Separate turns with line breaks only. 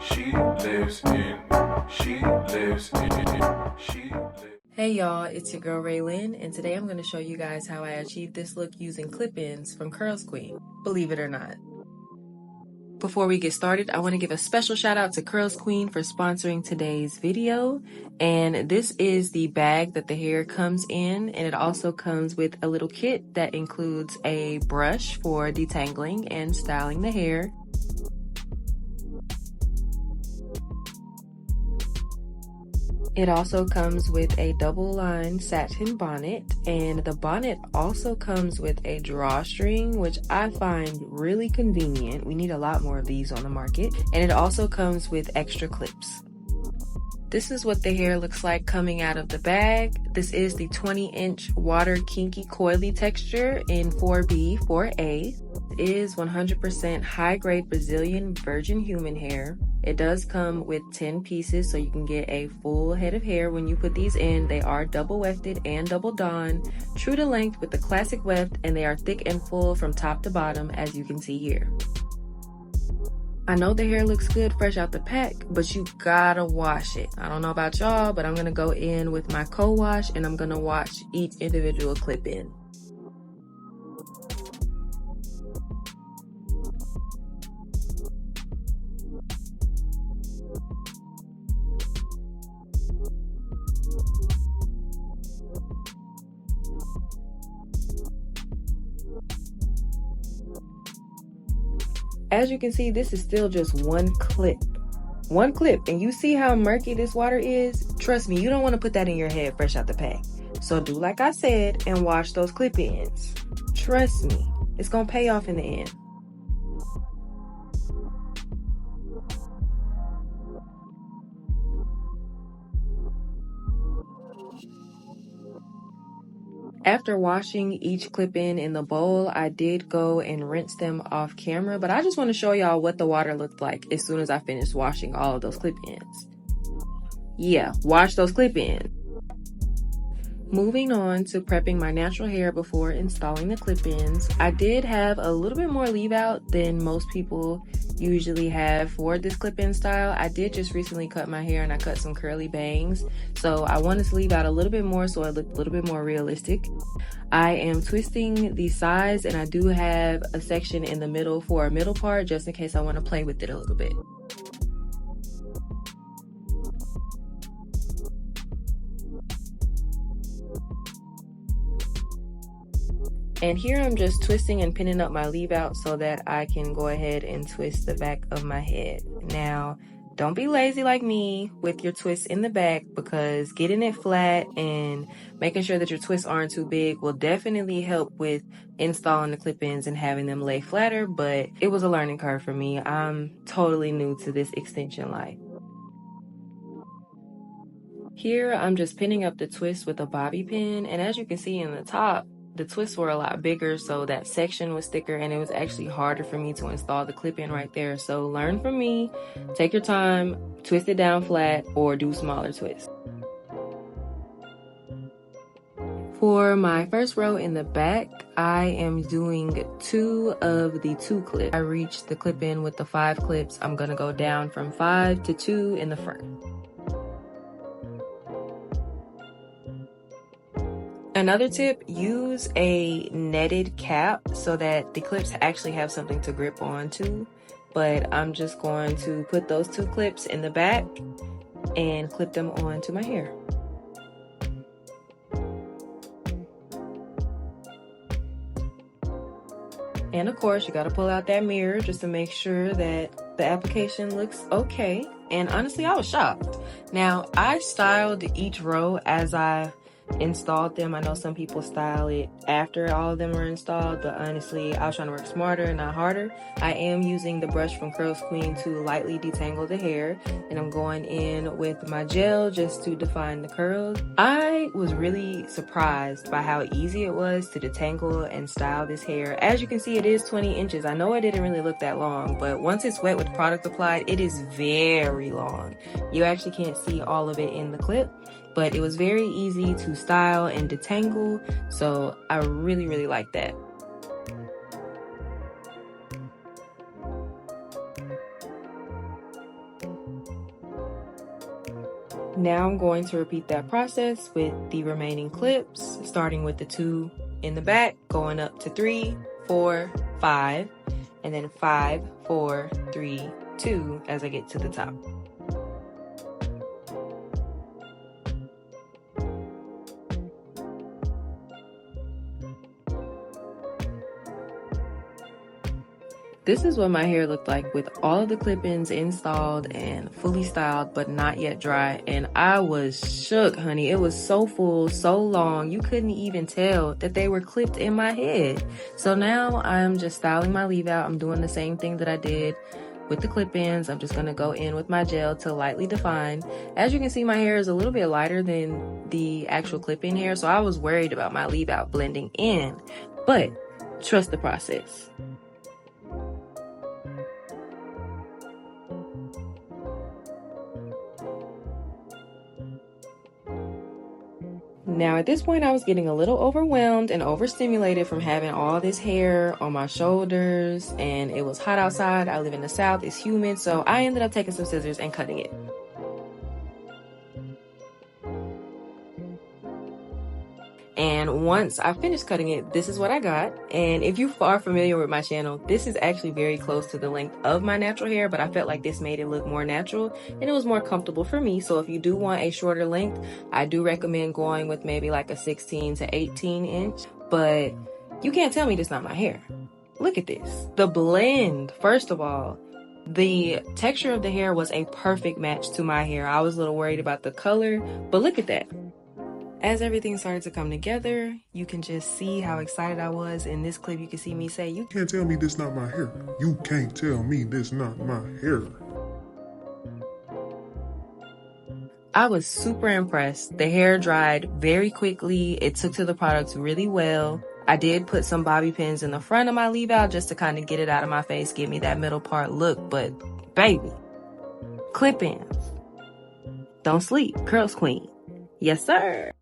She lives in, she lives in, she lives.
Hey y'all, it's your girl Raylyn, and today I'm going to show you guys how I achieved this look using clip-ins from Curlsqueen, believe it or not. Before we get started, I want to give a special shout out to Curlsqueen for sponsoring today's video. And this is the bag that the hair comes in, and it also comes with a little kit that includes a brush for detangling and styling the hair. It also comes with a double-line satin bonnet, and the bonnet also comes with a drawstring, which I find really convenient. We need a lot more of these on the market. And it also comes with extra clips. This is what the hair looks like coming out of the bag. This is the 20-inch water kinky coily texture in 4B, 4A. It is 100% high-grade Brazilian virgin human hair. It does come with 10 pieces, so you can get a full head of hair when you put these in. They are double wefted and double donned, true to length with the classic weft, and they are thick and full from top to bottom, as you can see here. I know the hair looks good fresh out the pack, but you gotta wash it. I don't know about y'all, but I'm gonna go in with my co-wash and I'm gonna wash each individual clip in. As you can see, this is still just one clip, and you see how murky this water is? Trust me, you don't want to put that in your head fresh out the pack. So do like I said and wash those clip ends. Trust me, it's gonna pay off in the end. After washing each clip in the bowl, I did go and rinse them off camera, but I just want to show y'all what the water looked like as soon as I finished washing all of those clip ends. Yeah, wash those clip ends. Moving on to prepping my natural hair before installing the clip ends, I did have a little bit more leave out than most people usually have for this clip in style. I did just recently cut my hair and I cut some curly bangs, so I wanted to leave out a little bit more so it looked a little bit more realistic. I am twisting the sides, and I do have a section in the middle for a middle part just in case I want to play with it a little bit. And here I'm just twisting and pinning up my leave out so that I can go ahead and twist the back of my head. Now, don't be lazy like me with your twists in the back, because getting it flat and making sure that your twists aren't too big will definitely help with installing the clip-ins and having them lay flatter, but it was a learning curve for me. I'm totally new to this extension life. Here, I'm just pinning up the twist with a bobby pin, and as you can see in the top, the twists were a lot bigger, so that section was thicker and it was actually harder for me to install the clip-in right there. So learn from me, take your time, twist it down flat, or do smaller twists. For my first row in the back, I am doing 2 of the 2 clips. I reached the clip-in with the 5 clips. I'm gonna go down from 5 to 2 in the front. Another tip, use a netted cap so that the clips actually have something to grip onto. But I'm just going to put those 2 clips in the back and clip them onto my hair. And of course, you gotta pull out that mirror just to make sure that the application looks okay. And honestly, I was shocked. Now, I styled each row as I installed them. I know some people style it after all of them are installed, but honestly, I was trying to work smarter, not harder. I am using the brush from Curlsqueen to lightly detangle the hair, and I'm going in with my gel just to define the curls. I was really surprised by how easy it was to detangle and style this hair. As you can see, it is 20 inches. I know it didn't really look that long, but once it's wet with product applied, it is very long. You actually can't see all of it in the clip, but it was very easy to style and detangle, so I really like that. Now I'm going to repeat that process with the remaining clips, starting with the 2 in the back, going up to 3, 4, 5, and then 5, 4, 3, 2 as I get to the top. This is what my hair looked like with all of the clip-ins installed and fully styled, but not yet dry. And I was shook, honey. It was so full, so long, you couldn't even tell that they were clipped in my head. So now I'm just styling my leave out. I'm doing the same thing that I did with the clip-ins. I'm just gonna go in with my gel to lightly define. As you can see, my hair is a little bit lighter than the actual clip-in hair, so I was worried about my leave out blending in, but trust the process. Now at this point I was getting a little overwhelmed and overstimulated from having all this hair on my shoulders, and it was hot outside. I live in the South, it's humid, so I ended up taking some scissors and cutting it. And once I finished cutting it, this is what I got. And if you are familiar with my channel, this is actually very close to the length of my natural hair, but I felt like this made it look more natural and it was more comfortable for me. So if you do want a shorter length, I do recommend going with maybe like a 16 to 18 inch, but you can't tell me this is not my hair. Look at this. The blend, first of all, the texture of the hair was a perfect match to my hair. I was a little worried about the color, but look at that. As everything started to come together, you can just see how excited I was. In this clip, you can see me say, "You
can't tell me this not my hair. You can't tell me this not my hair."
I was super impressed. The hair dried very quickly. It took to the products really well. I did put some bobby pins in the front of my leave out just to kind of get it out of my face, give me that middle part look, but baby, clip-ins. Don't sleep, Curlsqueen. Yes, sir.